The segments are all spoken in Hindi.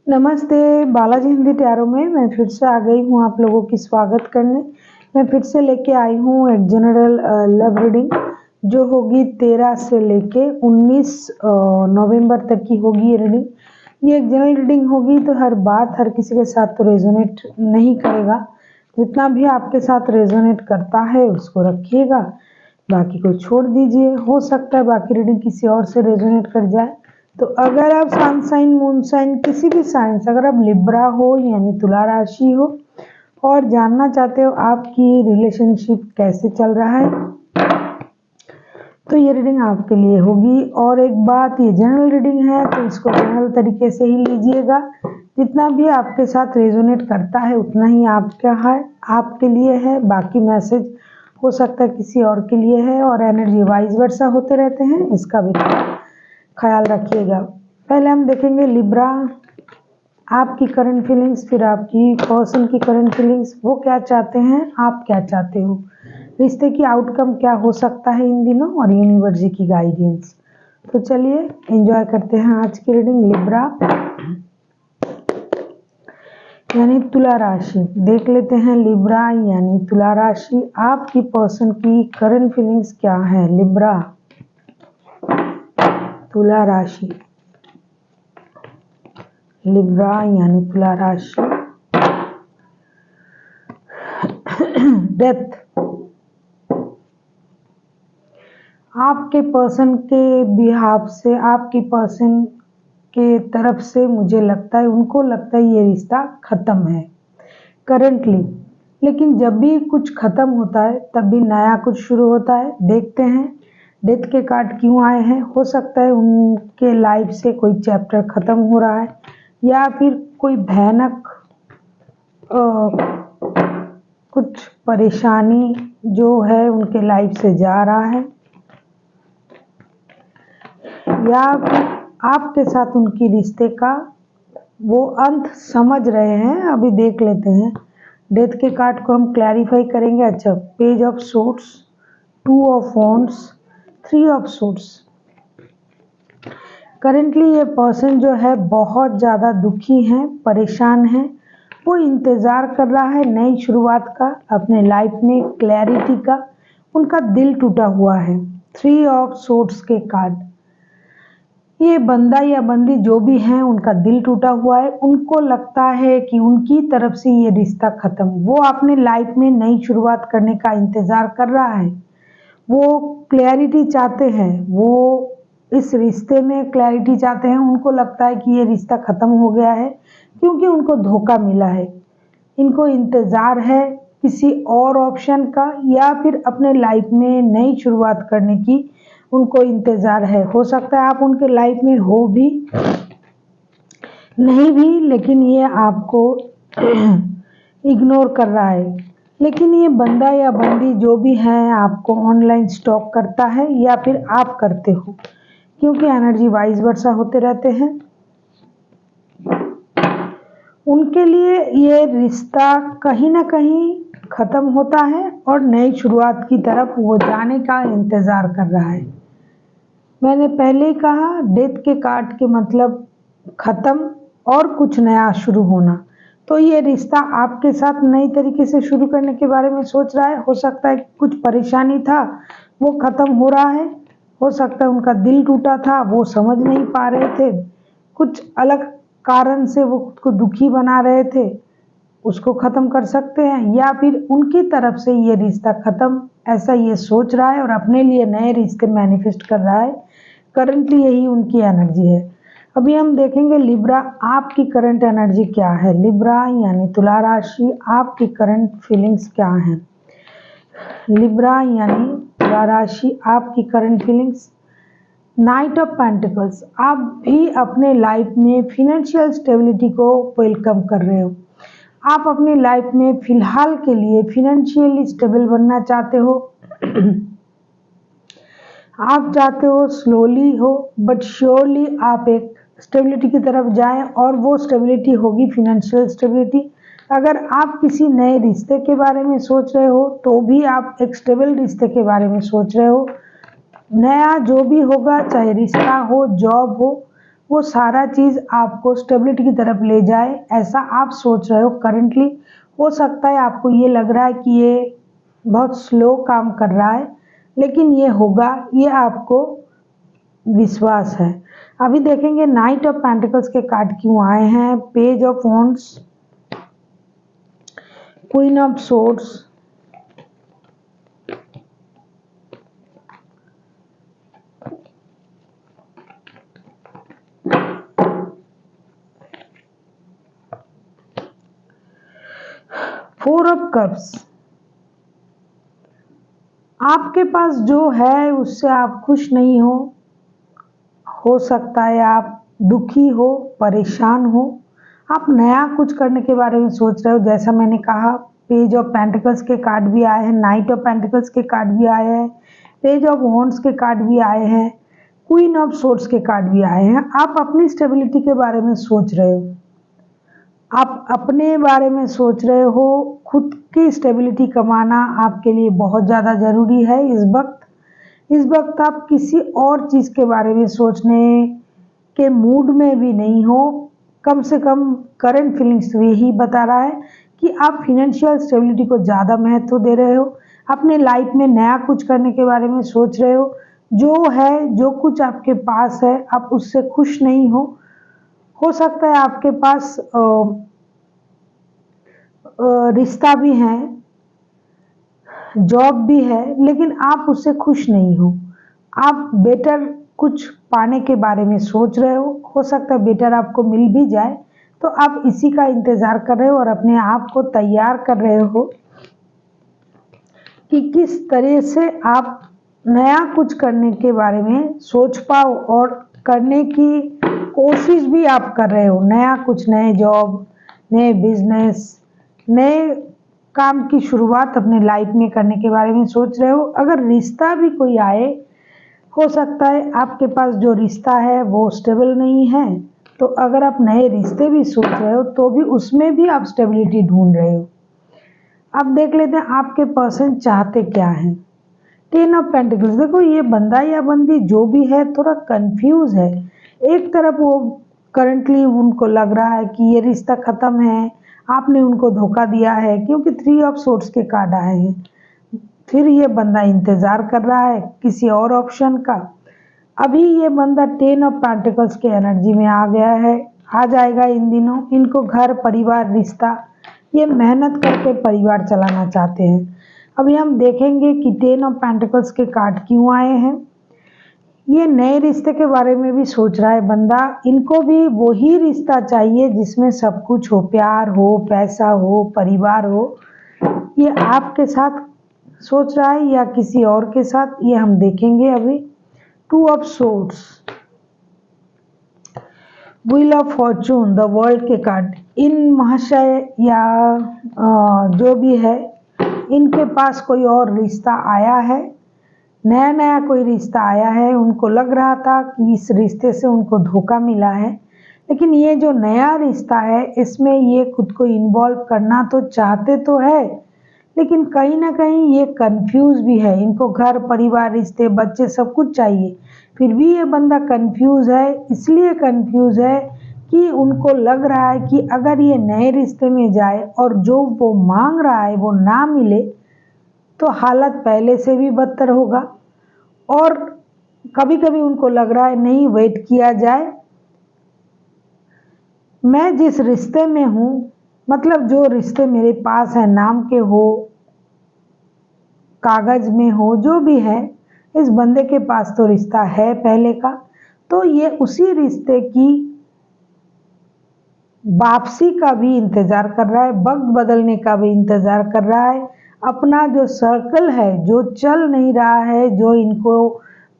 नमस्ते, बालाजी हिंदी टैरो में मैं फिर से आ गई हूँ आप लोगों की स्वागत करने। मैं फिर से लेके आई हूँ एक जनरल लव रीडिंग जो होगी 13 से लेके 19 नवंबर तक की होगी ये रीडिंग। ये एक जनरल रीडिंग होगी तो हर बात हर किसी के साथ तो रेजोनेट नहीं करेगा। जितना भी आपके साथ रेजोनेट करता है उसको रखिएगा, बाकी को छोड़ दीजिए। हो सकता है बाकी रीडिंग किसी और से रेजोनेट कर जाए। तो अगर आप सन साइन मून साइन किसी भी साइन से, अगर आप लिब्रा हो यानी तुला राशि हो और जानना चाहते हो आपकी रिलेशनशिप कैसे चल रहा है, तो ये रीडिंग आपके लिए होगी। और एक बात, ये जनरल रीडिंग है तो इसको जनरल तरीके से ही लीजिएगा। जितना भी आपके साथ रेजोनेट करता है उतना ही आपका है, आपके लिए है। बाकी मैसेज हो सकता है किसी और के लिए है और एनर्जी वाइज वर्सा होते रहते हैं, इसका भी ख्याल रखिएगा। पहले हम देखेंगे लिब्रा, आपकी करंट फीलिंग्स, फिर आपकी पर्सन की करंट फीलिंग्स, वो क्या चाहते हैं, आप क्या चाहते हो, रिश्ते की आउटकम क्या हो सकता है इन दिनों, और यूनिवर्स जी की गाइडेंस। तो चलिए एंजॉय करते हैं आज की रीडिंग। लिब्रा यानी तुला राशि, देख लेते हैं लिब्रा यानी तुला राशि, आपकी पर्सन की करंट फीलिंग्स क्या है। लिब्रा तुला राशि, लिब्रा यानी तुला राशि। डेथ, आपके पर्सन के बिहाफ से, आपकी पर्सन के तरफ से मुझे लगता है, उनको लगता है ये रिश्ता खत्म है करंटली। लेकिन जब भी कुछ खत्म होता है तब भी नया कुछ शुरू होता है। देखते हैं डेथ के कार्ड क्यों आए हैं। हो सकता है उनके लाइफ से कोई चैप्टर खत्म हो रहा है या फिर कोई भयानक कुछ परेशानी जो है उनके लाइफ से जा रहा है, या फिर आपके साथ उनकी रिश्ते का वो अंत समझ रहे हैं। अभी देख लेते हैं डेथ के कार्ड को हम क्लैरिफाई करेंगे। अच्छा, page of sorts, 2 of wands, 3 of sorts. Currently ये पर्सन जो है बहुत ज़्यादा दुखी हैं, परेशान हैं। वो इंतज़ार कर रहा है नई शुरुआत का, अपने लाइफ में क्लैरिटी का। उनका दिल टूटा हुआ है। 3 ऑफ सोर्ट्स के कार्ड, ये बंदा या बंदी जो भी हैं उनका दिल टूटा हुआ है। उनको लगता है कि उनकी तरफ से ये रिश्ता खत्म, वो अपने लाइफ में नई शुरुआत करने का इंतज़ार कर रहा है। वो क्लैरिटी चाहते हैं, वो इस रिश्ते में क्लैरिटी चाहते हैं। उनको लगता है कि ये रिश्ता ख़त्म हो गया है क्योंकि उनको धोखा मिला है। इनको इंतज़ार है किसी और ऑप्शन का या फिर अपने लाइफ में नई शुरुआत करने की उनको इंतज़ार है। हो सकता है आप उनके लाइफ में हो भी, नहीं भी, लेकिन ये आपको इग्नोर कर रहा है। लेकिन ये बंदा या बंदी जो भी है आपको ऑनलाइन स्टॉक करता है या फिर आप करते हो, क्योंकि एनर्जी वाइज वर्सा होते रहते हैं। उनके लिए ये रिश्ता कहीं ना कहीं ख़त्म होता है और नई शुरुआत की तरफ वो जाने का इंतज़ार कर रहा है। मैंने पहले ही कहा डेथ के कार्ड के मतलब ख़त्म और कुछ नया शुरू होना। तो ये रिश्ता आपके साथ नई तरीके से शुरू करने के बारे में सोच रहा है। हो सकता है कुछ परेशानी था वो ख़त्म हो रहा है। हो सकता है उनका दिल टूटा था, वो समझ नहीं पा रहे थे, कुछ अलग कारण से वो खुद को दुखी बना रहे थे, उसको ख़त्म कर सकते हैं। या फिर उनकी तरफ से ये रिश्ता ख़त्म, ऐसा ये सोच रहा है और अपने लिए नए रिश्ते मैनिफेस्ट कर रहा है। करंटली यही उनकी एनर्जी है। अभी हम देखेंगे लिब्रा, आपकी करंट एनर्जी क्या है। लिब्रा यानी तुला राशि, आपकी करंट फीलिंग्स क्या हैं। लिब्रा यानी तुला राशि, आपकी current feelings. Night of pentacles, आप भी अपने लाइफ में फिनेंशियल स्टेबिलिटी को वेलकम कर रहे हो। आप अपनी लाइफ में फिलहाल के लिए फिनेंशियली स्टेबल बनना चाहते हो। आप चाहते हो स्लोली हो बट श्योरली आप एक स्टेबिलिटी की तरफ जाएं और वो स्टेबिलिटी होगी फिनेंशियल स्टेबिलिटी। अगर आप किसी नए रिश्ते के बारे में सोच रहे हो तो भी आप एक स्टेबल रिश्ते के बारे में सोच रहे हो। नया जो भी होगा, चाहे रिश्ता हो, जॉब हो, वो सारा चीज़ आपको स्टेबिलिटी की तरफ ले जाए, ऐसा आप सोच रहे हो करंटली। हो सकता है आपको ये लग रहा है कि ये बहुत स्लो काम कर रहा है, लेकिन ये होगा, ये आपको विश्वास है। अभी देखेंगे नाइट ऑफ पेंटिकल्स के कार्ड क्यों आए हैं, page of wands, queen of swords, 4 of cups. आपके पास जो है उससे आप खुश नहीं हो सकता है आप दुखी हो, परेशान हो, आप नया कुछ करने के बारे में सोच रहे हो। जैसा मैंने कहा, पेज ऑफ पेंटिकल्स के कार्ड भी आए हैं, नाइट ऑफ पेंटिकल्स के कार्ड भी आए हैं, पेज ऑफ वॉन्ड्स के कार्ड भी आए हैं, क्वीन ऑफ सोर्ड्स के कार्ड भी आए हैं। आप अपनी स्टेबिलिटी के बारे में सोच रहे हो, आप अपने बारे में सोच रहे हो। खुद की स्टेबिलिटी कमाना आपके लिए बहुत ज़्यादा ज़रूरी है इस वक्त आप किसी और चीज़ के बारे में सोचने के मूड में भी नहीं हो। कम से कम करंट फीलिंग्स यही बता रहा है कि आप फिनेंशियल स्टेबिलिटी को ज़्यादा महत्व दे रहे हो, अपने लाइफ में नया कुछ करने के बारे में सोच रहे हो। जो है, जो कुछ आपके पास है, आप उससे खुश नहीं हो सकता है आपके पास रिश्ता भी है, जॉब भी है, लेकिन आप उससे खुश नहीं हो। आप बेटर कुछ पाने के बारे में सोच रहे हो सकता है बेटर आपको मिल भी जाए, तो आप इसी का इंतज़ार कर रहे हो और अपने आप को तैयार कर रहे हो कि किस तरह से आप नया कुछ करने के बारे में सोच पाओ, और करने की कोशिश भी आप कर रहे हो। नया कुछ, नए जॉब, नए बिजनेस, नए काम की शुरुआत अपने लाइफ में करने के बारे में सोच रहे हो। अगर रिश्ता भी कोई आए, हो सकता है आपके पास जो रिश्ता है वो स्टेबल नहीं है, तो अगर आप नए रिश्ते भी सोच रहे हो तो भी उसमें भी आप स्टेबिलिटी ढूंढ रहे हो। अब देख लेते हैं आपके पर्सन चाहते क्या हैं। 10 ऑफ पेंटिकल्स। देखो, ये बंदा या बंदी जो भी है थोड़ा कंफ्यूज है। एक तरफ वो करंटली उनको लग रहा है कि ये रिश्ता खत्म है, आपने उनको धोखा दिया है, क्योंकि 3 ऑफ सोर्ड्स के कार्ड आए हैं। फिर ये बंदा इंतजार कर रहा है किसी और ऑप्शन का। अभी ये बंदा 10 ऑफ पेंटिकल्स के एनर्जी में आ गया है, आ जाएगा इन दिनों। इनको घर, परिवार, रिश्ता, ये मेहनत करके परिवार चलाना चाहते हैं। अभी हम देखेंगे कि 10 ऑफ पेंटिकल्स के कार्ड क्यों आए हैं। ये नए रिश्ते के बारे में भी सोच रहा है बंदा। इनको भी वही रिश्ता चाहिए जिसमें सब कुछ हो, प्यार हो, पैसा हो, परिवार हो। ये आपके साथ सोच रहा है या किसी और के साथ, ये हम देखेंगे अभी। 2 of swords, wheel of Fortune, the world के कार्ड। इन महाशय या जो भी है, इनके पास कोई और रिश्ता आया है, नया कोई रिश्ता आया है। उनको लग रहा था कि इस रिश्ते से उनको धोखा मिला है, लेकिन ये जो नया रिश्ता है इसमें ये खुद को इन्वॉल्व करना तो चाहते तो है, लेकिन कहीं ना कहीं ये कंफ्यूज भी है। इनको घर, परिवार, रिश्ते, बच्चे सब कुछ चाहिए, फिर भी ये बंदा कंफ्यूज है। इसलिए कंफ्यूज है कि उनको लग रहा है कि अगर ये नए रिश्ते में जाए और जो वो मांग रहा है वो ना मिले तो हालत पहले से भी बदतर होगा। और कभी कभी उनको लग रहा है नहीं, वेट किया जाए। मैं जिस रिश्ते में हूँ, मतलब जो रिश्ते मेरे पास है, नाम के हो, कागज में हो, जो भी है, इस बंदे के पास तो रिश्ता है पहले का, तो ये उसी रिश्ते की वापसी का भी इंतजार कर रहा है, वक्त बदलने का भी इंतजार कर रहा है। अपना जो सर्कल है, जो चल नहीं रहा है, जो इनको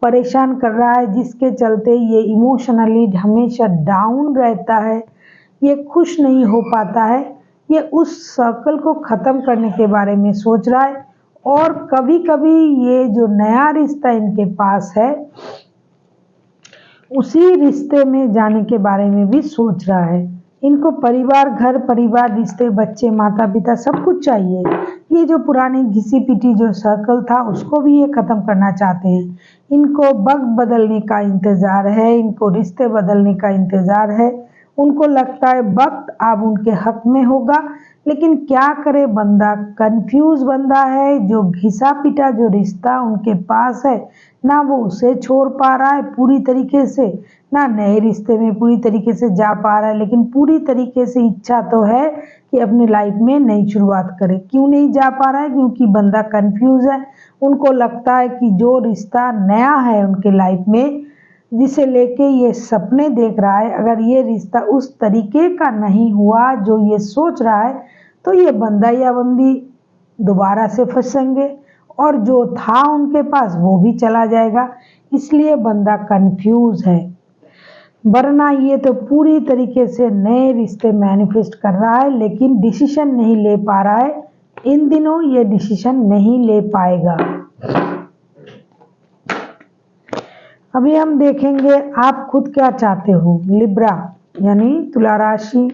परेशान कर रहा है, जिसके चलते ये इमोशनली हमेशा डाउन रहता है, ये खुश नहीं हो पाता है, ये उस सर्कल को ख़त्म करने के बारे में सोच रहा है। और कभी कभी ये जो नया रिश्ता इनके पास है, उसी रिश्ते में जाने के बारे में भी सोच रहा है। इनको परिवार, घर परिवार, रिश्ते, बच्चे, माता पिता सब कुछ चाहिए। ये जो पुरानी घिसी पिटी जो सर्कल था उसको भी ये खत्म करना चाहते हैं। इनको वक्त बदलने का इंतजार है, इनको रिश्ते बदलने का इंतजार है। उनको लगता है वक्त अब उनके हक में होगा, लेकिन क्या करे बंदा, कंफ्यूज बंदा है। जो घिसा पिटा जो रिश्ता उनके पास है, ना वो उसे छोड़ पा रहा है पूरी तरीके से, ना नए रिश्ते में पूरी तरीके से जा पा रहा है। लेकिन पूरी तरीके से इच्छा तो है कि अपनी लाइफ में नई शुरुआत करे। क्यों नहीं जा पा रहा है? क्योंकि बंदा कंफ्यूज है। उनको लगता है कि जो रिश्ता नया है उनके लाइफ में, जिसे लेके ये सपने देख रहा है, अगर ये रिश्ता उस तरीके का नहीं हुआ जो ये सोच रहा है, तो ये बंदा या बंदी दोबारा से फंसेंगे और जो था उनके पास वो भी चला जाएगा। इसलिए बंदा कंफ्यूज है। वरना ये तो पूरी तरीके से नए रिश्ते मैनिफेस्ट कर रहा है, लेकिन डिसीजन नहीं ले पा रहा है। इन दिनों ये डिसीजन नहीं ले पाएगा। अभी हम देखेंगे आप खुद क्या चाहते हो। लिब्रा यानी तुला राशि,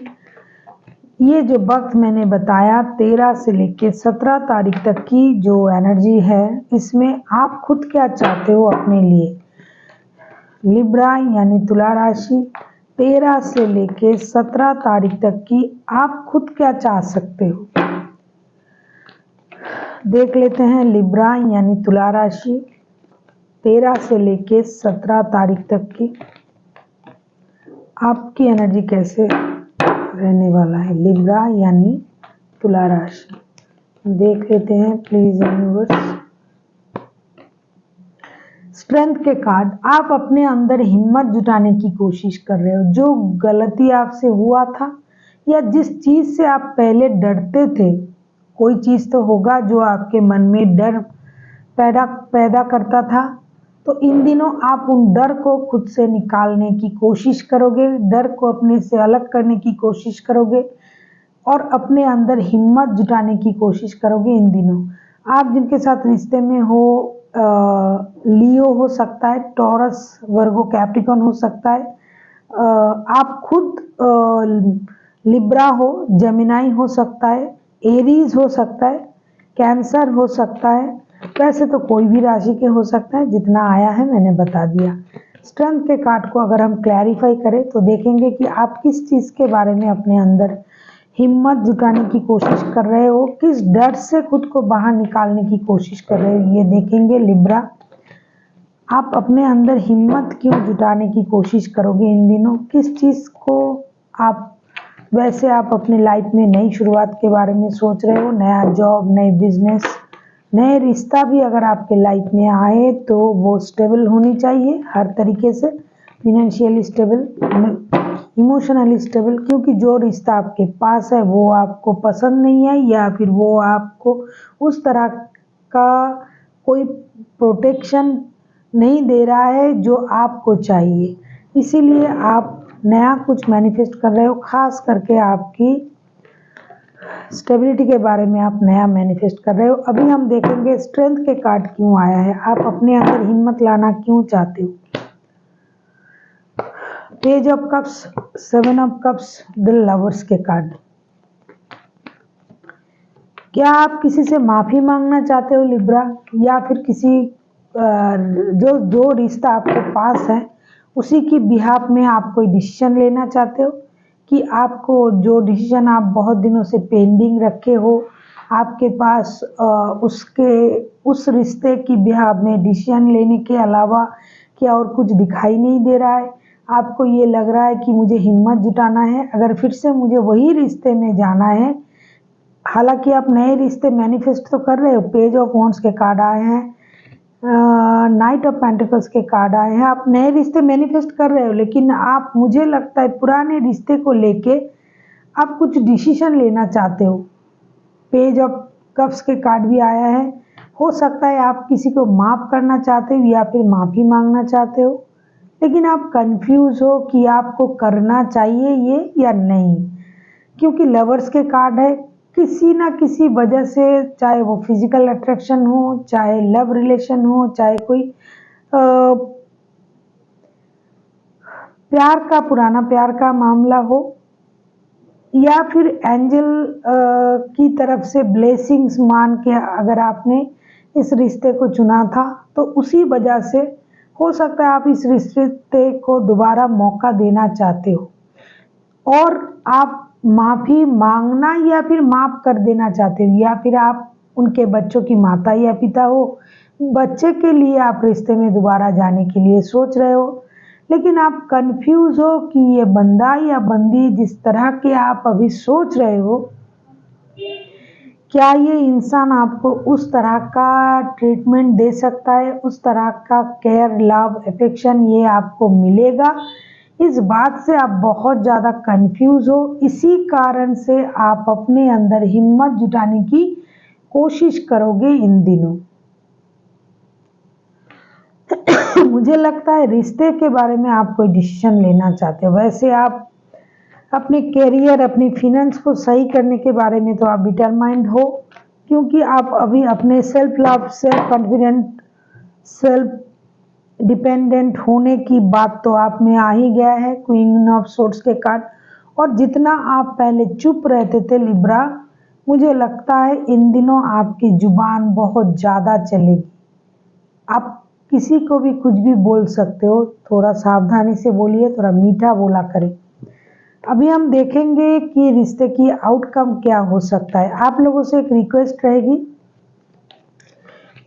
ये जो वक्त मैंने बताया 13 से लेके 17 तारीख तक की जो एनर्जी है, इसमें आप खुद क्या चाहते हो अपने लिए। लिब्रा यानी तुला राशि, 13 से लेके 17 तारीख तक की आप खुद क्या चाह सकते हो, देख लेते हैं। लिब्रा यानी तुला राशि, 13 से लेके 17 तारीख तक की आपकी एनर्जी कैसे रहने वाला है। लिब्रा यानी तुला राशि, देख लेते हैं प्लीज यूनिवर्स। स्ट्रेंथ के कार्ड, आप अपने अंदर हिम्मत जुटाने की कोशिश कर रहे हो। जो गलती आपसे हुआ था या जिस चीज से आप पहले डरते थे, कोई चीज तो होगा जो आपके मन में डर पैदा करता था, तो इन दिनों आप उन डर को खुद से निकालने की कोशिश करोगे, डर को अपने से अलग करने की कोशिश करोगे और अपने अंदर हिम्मत जुटाने की कोशिश करोगे। इन दिनों आप जिनके साथ रिश्ते में हो, लियो हो सकता है, टॉरस, वर्गो, कैप्रिकॉन हो सकता है, आप खुद लिब्रा हो, जेमिनाई हो सकता है, एरीज हो सकता है, कैंसर हो सकता है। वैसे तो कोई भी राशि के हो सकता है, जितना आया है मैंने बता दिया। स्ट्रेंथ के कार्ड को अगर हम क्लैरिफाई करें तो देखेंगे कि आप किस चीज़ के बारे में अपने अंदर हिम्मत जुटाने की कोशिश कर रहे हो, किस डर से खुद को बाहर निकालने की कोशिश कर रहे हो, ये देखेंगे। लिब्रा, आप अपने अंदर हिम्मत क्यों जुटाने की कोशिश करोगे इन दिनों, किस चीज़ को आप, वैसे आप अपने लाइफ में नई शुरुआत के बारे में सोच रहे हो, नया जॉब, नए बिजनेस, नए रिश्ता भी अगर आपके लाइफ में आए तो वो स्टेबल होनी चाहिए हर तरीके से, फिनेंशियली स्टेबल, इमोशनली स्टेबल। क्योंकि जो रिश्ता आपके पास है वो आपको पसंद नहीं है या फिर वो आपको उस तरह का कोई प्रोटेक्शन नहीं दे रहा है जो आपको चाहिए। इसीलिए आप नया कुछ मैनिफेस्ट कर रहे हो, खास करके आपकी स्टेबिलिटी के बारे में आप नया मैनिफेस्ट कर रहे हो। अभी हम देखेंगे स्ट्रेंथ के कार्ड क्यों आया है, आप अपने अंदर हिम्मत लाना क्यों चाहते हो। Page of cups, 7 of cups, the lovers के कार्ड। क्या आप किसी से माफी मांगना चाहते हो लिब्रा, या फिर किसी जो रिश्ता आपके पास है उसी की बिहाफ में आप कोई डिसीजन लेना चाहते हो, कि आपको जो डिसीजन आप बहुत दिनों से पेंडिंग रखे हो, आपके पास उस रिश्ते की बिहाफ में डिसीजन लेने के अलावा क्या और कुछ दिखाई नहीं दे रहा है। आपको ये लग रहा है कि मुझे हिम्मत जुटाना है, अगर फिर से मुझे वही रिश्ते में जाना है। हालांकि आप नए रिश्ते मैनिफेस्ट तो कर रहे हो, पेज ऑफ वॉन्ड्स के कार्ड आए हैं, नाइट ऑफ पेंटिकल्स के कार्ड आए हैं, आप नए रिश्ते मैनिफेस्ट कर रहे हो, लेकिन आप, मुझे लगता है पुराने रिश्ते को लेके आप कुछ डिसीजन लेना चाहते हो। पेज ऑफ कप्स के कार्ड भी आया है, हो सकता है आप किसी को माफ़ करना चाहते हो या फिर माफ़ी मांगना चाहते हो, लेकिन आप कंफ्यूज हो कि आपको करना चाहिए ये या नहीं। क्योंकि लवर्स के कार्ड है, किसी ना किसी वजह से, चाहे वो फिजिकल अट्रैक्शन हो, चाहे लव रिलेशन हो, चाहे कोई प्यार का, पुराना प्यार का मामला हो, या फिर एंजल की तरफ से ब्लेसिंग्स मान के अगर आपने इस रिश्ते को चुना था, तो उसी वजह से हो सकता है आप इस रिश्ते को दोबारा मौका देना चाहते हो और आप माफ़ी मांगना या फिर माफ़ कर देना चाहते हो, या फिर आप उनके बच्चों की माता या पिता हो, बच्चे के लिए आप रिश्ते में दोबारा जाने के लिए सोच रहे हो, लेकिन आप कंफ्यूज हो कि ये बंदा या बंदी जिस तरह के आप अभी सोच रहे हो, क्या ये इंसान आपको उस तरह का ट्रीटमेंट दे सकता है, उस तरह का केयर लव अफेक्शन ये आपको मिलेगा। इस बात से आप बहुत ज़्यादा कंफ्यूज हो, इसी कारण से आप अपने अंदर हिम्मत जुटाने की कोशिश करोगे इन दिनों। मुझे लगता है रिश्ते के बारे में आप कोई डिसीजन लेना चाहते हो। वैसे आप अपने करियर, अपनी फिनेंस को सही करने के बारे में तो आप डिटरमाइंड हो, क्योंकि आप अभी अपने self love, self confident, self dependent होने की बात तो आप में आ ही गया है, क्वीन ऑफ सोर्ड्स के कार्ड। और जितना आप पहले चुप रहते थे लिब्रा, मुझे लगता है इन दिनों आपकी जुबान बहुत ज़्यादा चलेगी। आप किसी को भी कुछ भी बोल सकते हो, थोड़ा सावधानी से बोलिए, थोड़ा मीठा बोला करें। अभी हम देखेंगे कि रिश्ते की आउटकम क्या हो सकता है। आप लोगों से एक रिक्वेस्ट रहेगी,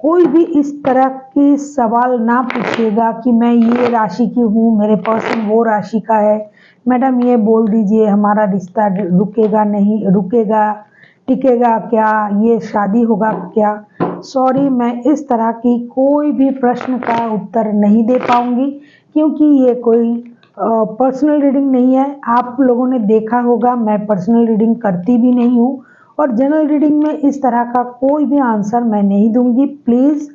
कोई भी इस तरह के सवाल ना पूछिएगा कि मैं ये राशि की हूँ, मेरे पर्सन वो राशि का है, मैडम ये बोल दीजिए हमारा रिश्ता रुकेगा नहीं रुकेगा, टिकेगा क्या, ये शादी होगा क्या। सॉरी, मैं इस तरह की कोई भी प्रश्न का उत्तर नहीं दे पाऊंगी, क्योंकि ये कोई पर्सनल रीडिंग नहीं है। आप लोगों ने देखा होगा मैं पर्सनल रीडिंग करती भी नहीं हूँ, और जनरल रीडिंग में इस तरह का कोई भी आंसर मैं नहीं दूंगी। प्लीज़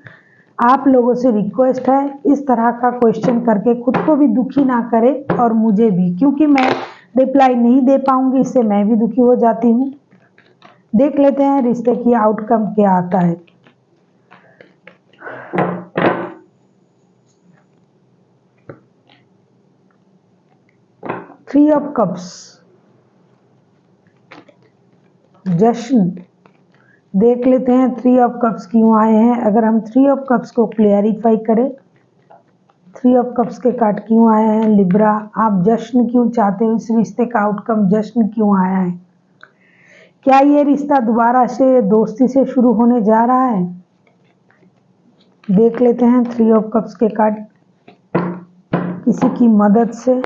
आप लोगों से रिक्वेस्ट है, इस तरह का क्वेश्चन करके खुद को भी दुखी ना करें और मुझे भी, क्योंकि मैं रिप्लाई नहीं दे पाऊंगी, इससे मैं भी दुखी हो जाती हूँ। देख लेते हैं रिश्ते की आउटकम क्या आता है। थ्री ऑफ कप्स, जश्न। देख लेते हैं थ्री ऑफ कप्स क्यों आए हैं। अगर हम थ्री ऑफ कप्स को क्लियरिफाई करें, थ्री ऑफ कप्स के कार्ड क्यों आए हैं लिब्रा, आप जश्न क्यों चाहते हो, इस रिश्ते का आउटकम जश्न क्यों आया है, क्या ये रिश्ता दोबारा से दोस्ती से शुरू होने जा रहा है। देख लेते हैं थ्री ऑफ कप्स के कार्ड, किसी की मदद से,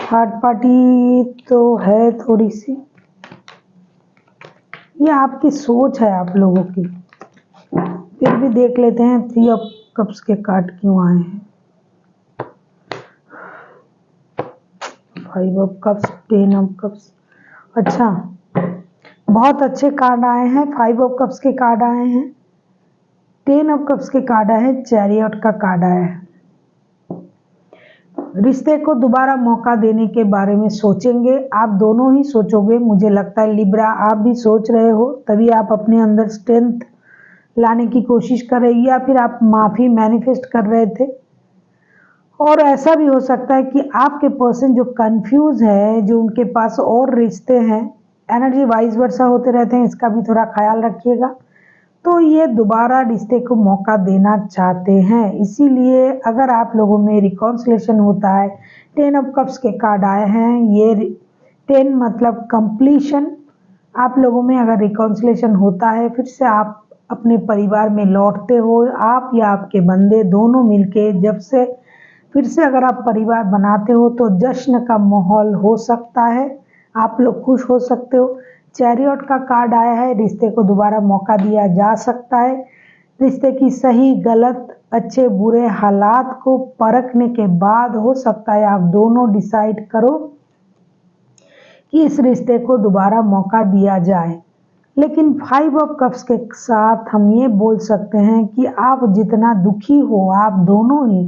थर्ड पार्टी तो है थोड़ी सी, ये आपकी सोच है आप लोगों की। फिर भी देख लेते हैं थ्री ऑफ कप्स के कार्ड क्यों आए हैं। Five of cups, ten of cups, अच्छा बहुत अच्छे कार्ड आए हैं। फाइव ऑफ कप्स के कार्ड आए हैं, टेन ऑफ कप्स के कार्ड आए हैं, चैरियट का कार्ड आया है। रिश्ते को दोबारा मौका देने के बारे में सोचेंगे, आप दोनों ही सोचोगे। मुझे लगता है लिब्रा आप भी सोच रहे हो, तभी आप अपने अंदर स्ट्रेंथ लाने की कोशिश कर रहे, या फिर आप माफ़ी मैनिफेस्ट कर रहे थे। और ऐसा भी हो सकता है कि आपके पर्सन जो कंफ्यूज है, जो उनके पास और रिश्ते हैं, एनर्जी वाइज वर्सा होते रहते हैं, इसका भी थोड़ा ख्याल रखिएगा। तो ये दोबारा रिश्ते को मौका देना चाहते हैं, इसीलिए अगर आप लोगों में रिकॉन्सिलेशन होता है, टेन ऑफ कप्स के कार्ड आए हैं, ये टेन मतलब कंप्लीशन। आप लोगों में अगर रिकॉन्सिलेशन होता है, फिर से आप अपने परिवार में लौटते हो, आप या आपके बंदे दोनों मिलके जब से फिर से अगर आप परिवार बनाते हो, तो जश्न का माहौल हो सकता है, आप लोग खुश हो सकते हो। चैरियट का कार्ड आया है, रिश्ते को दोबारा मौका दिया जा सकता है। रिश्ते की सही गलत, अच्छे बुरे हालात को परखने के बाद हो सकता है आप दोनों डिसाइड करो कि इस रिश्ते को दोबारा मौका दिया जाए। लेकिन फाइव ऑफ कप्स के साथ हम ये बोल सकते हैं कि आप जितना दुखी हो, आप दोनों ही,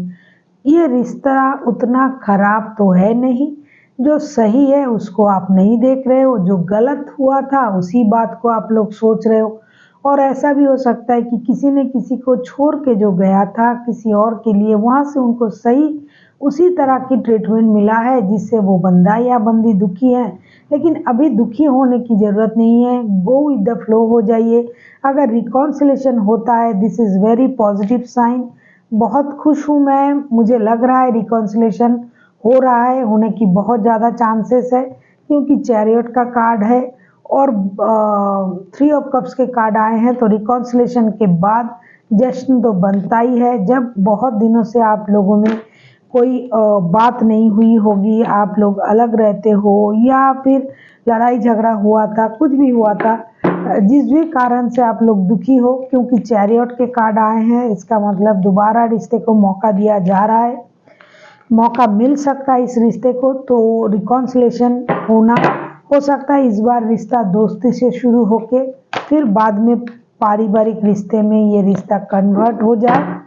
ये रिश्ता उतना खराब तो है नहीं। जो सही है उसको आप नहीं देख रहे हो, जो गलत हुआ था उसी बात को आप लोग सोच रहे हो। और ऐसा भी हो सकता है कि किसी ने किसी को छोड़ के जो गया था किसी और के लिए, वहाँ से उनको सही उसी तरह की ट्रीटमेंट मिला है जिससे वो बंदा या बंदी दुखी है। लेकिन अभी दुखी होने की ज़रूरत नहीं है, गो विद द फ्लो हो जाइए। अगर रिकॉन्सिलेशन होता है, this is very positive sign. बहुत खुश हूँ मैं, मुझे लग रहा है रिकॉन्सिलेशन हो रहा है, होने की बहुत ज़्यादा चांसेस है, क्योंकि चैरियट का कार्ड है और 3 ऑफ कप्स के कार्ड आए हैं। तो रिकॉन्सिलेशन के बाद जश्न तो बनता ही है। जब बहुत दिनों से आप लोगों में कोई बात नहीं हुई होगी, आप लोग अलग रहते हो या फिर लड़ाई झगड़ा हुआ था, कुछ भी हुआ था, जिस भी कारण से आप लोग दुखी हो, क्योंकि चैरियट के कार्ड आए हैं, इसका मतलब दोबारा रिश्ते को मौका दिया जा रहा है, मौका मिल सकता है इस रिश्ते को। तो रिकॉन्सिलेशन होना हो सकता है इस बार रिश्ता दोस्ती से शुरू होके फिर बाद में पारिवारिक रिश्ते में ये रिश्ता कन्वर्ट हो जाए।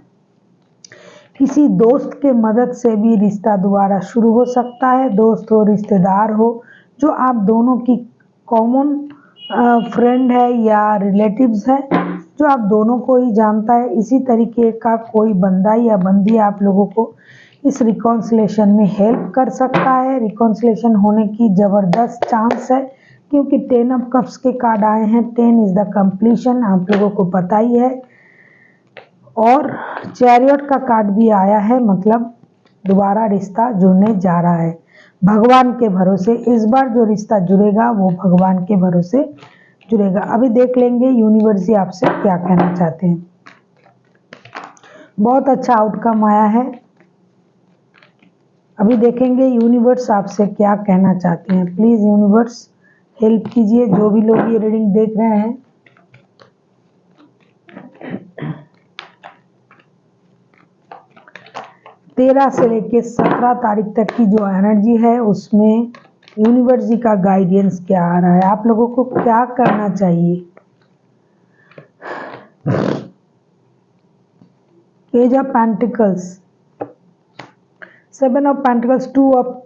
किसी दोस्त के मदद से भी रिश्ता दोबारा शुरू हो सकता है, दोस्त हो, रिश्तेदार हो, जो आप दोनों की कॉमन फ्रेंड है या रिलेटिव्स है, जो आप दोनों को ही जानता है। इसी तरीके का कोई बंदा या बंदी आप लोगों को इस रिकॉन्सिलेशन में हेल्प कर सकता है। रिकॉन्सिलेशन होने की ज़बरदस्त चांस है, क्योंकि 10 ऑफ कप्स के कार्ड आए हैं। 10 इज़ द कंप्लीशन, आप लोगों को पता ही है। और चैरियट का कार्ड भी आया है, मतलब दोबारा रिश्ता जुड़ने जा रहा है भगवान के भरोसे। इस बार जो रिश्ता जुड़ेगा वो भगवान के भरोसे जुड़ेगा। अभी देख लेंगे यूनिवर्स जी आपसे क्या कहना चाहते हैं। बहुत अच्छा आउटकम आया है। अभी देखेंगे यूनिवर्स आपसे क्या कहना चाहते हैं। प्लीज यूनिवर्स हेल्प कीजिए, जो भी लोग ये रीडिंग देख रहे हैं। 13 से लेके 17 तारीख तक की जो एनर्जी है उसमें यूनिवर्स जी का गाइडेंस क्या आ रहा है, आप लोगों को क्या करना चाहिए। Page of pentacles, 7 of pentacles, 2 of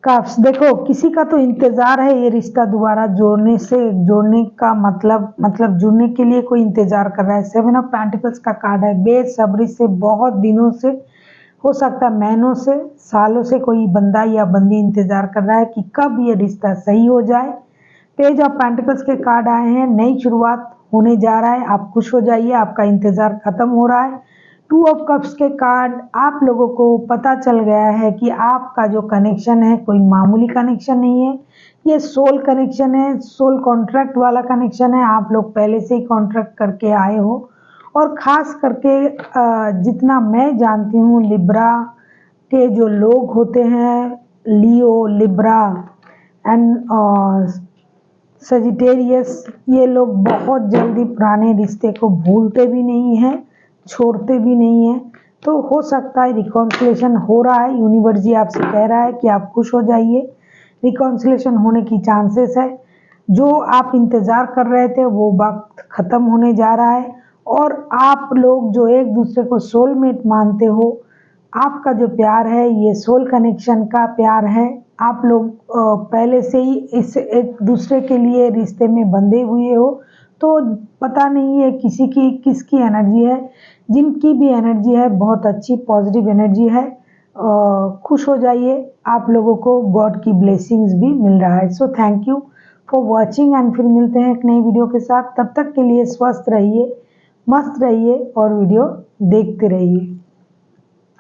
cups. देखो किसी का तो इंतजार है ये रिश्ता दोबारा जोड़ने का मतलब जुड़ने के लिए कोई इंतजार कर रहा है। 7 ऑफ पेंटिकल्स का कार्ड है, बेसब्री से, बहुत दिनों से, हो सकता है महीनों से, सालों से कोई बंदा या बंदी इंतजार कर रहा है कि कब ये रिश्ता सही हो जाए। पेज ऑफ पेंटिकल्स के कार्ड आए हैं, नई शुरुआत होने जा रहा है, आप खुश हो जाइए, आपका इंतजार खत्म हो रहा है। 2 ऑफ कप्स के कार्ड, आप लोगों को पता चल गया है कि आपका जो कनेक्शन है कोई मामूली कनेक्शन नहीं है, ये सोल कनेक्शन है, सोल कॉन्ट्रैक्ट वाला कनेक्शन है। आप लोग पहले से ही कॉन्ट्रैक्ट करके आए हो, और ख़ास करके जितना मैं जानती हूँ लिब्रा के जो लोग होते हैं, लियो, लिब्रा एंड सजिटेरियस, ये लोग बहुत जल्दी पुराने रिश्ते को भूलते भी नहीं हैं, छोड़ते भी नहीं हैं। तो हो सकता है रिकॉन्सिलेशन हो रहा है, यूनिवर्स जी आपसे कह रहा है कि आप खुश हो जाइए, रिकॉन्सिलेशन होने की चांसेस है। जो आप इंतज़ार कर रहे थे वो वक्त ख़त्म होने जा रहा है, और आप लोग जो एक दूसरे को सोलमेट मानते हो, आपका जो प्यार है ये सोल कनेक्शन का प्यार है। आप लोग पहले से ही इस एक दूसरे के लिए रिश्ते में बंधे हुए हो, तो पता नहीं है किसकी एनर्जी है। जिनकी भी एनर्जी है बहुत अच्छी पॉजिटिव एनर्जी है। खुश हो जाइए, आप लोगों को गॉड की ब्लेसिंग्स भी मिल रहा है। So thank you for watching, and फिर मिलते हैं एक नई वीडियो के साथ। तब तक के लिए स्वस्थ रहिए, मस्त रहिए और वीडियो देखते रहिए।